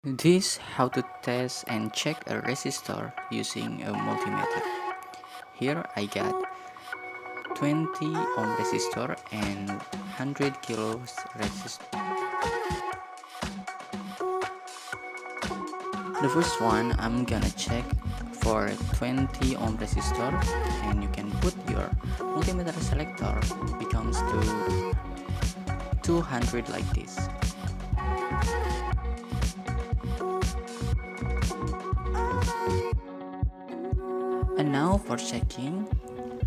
This how to test and check a resistor using a multimeter. Here I got 20 ohm resistor and 100 kilos resistor. The first one I'm gonna check for 20 ohm resistor, and you can put your multimeter selector becomes to 200 like this. And now for checking,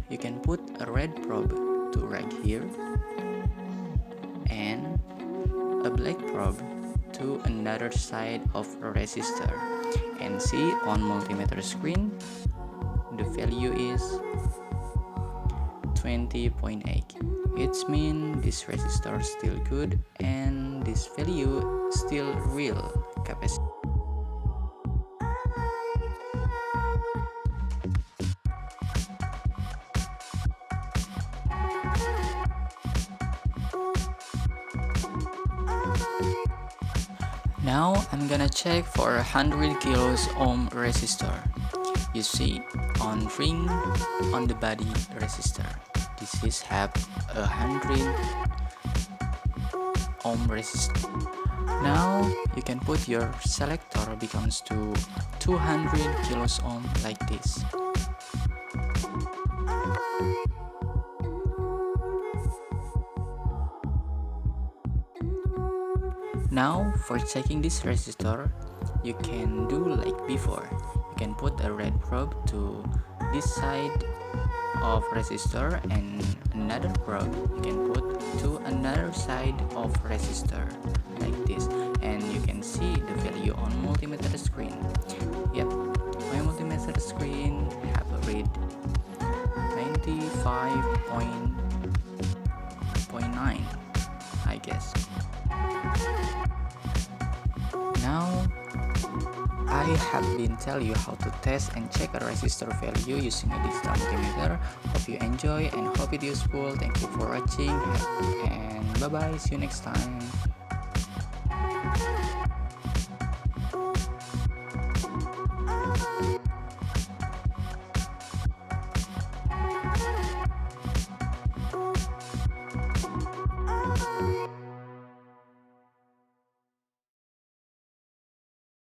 you can put a red probe to right here and a black probe to another side of a resistor, and see on multimeter screen the value is 20.8. It means this resistor still good and this value still real capacity. Now I'm gonna check for 100 kilos ohm resistor. You see on ring on the body resistor. This is have 100 ohm resistor. Now you can put your selector becomes to 200 kilos ohm like this. Now for checking this resistor, you can do like before. You can put a red probe to this side of resistor and another probe you can put to another side of resistor like this, and you can see the value on multimeter screen. Yep, my multimeter screen have a read 95.9, I guess. Now I have been tell you how to test and check a resistor value using a digital multimeter. Hope you enjoy and hope it useful. Thank you for watching and bye bye, see you next time.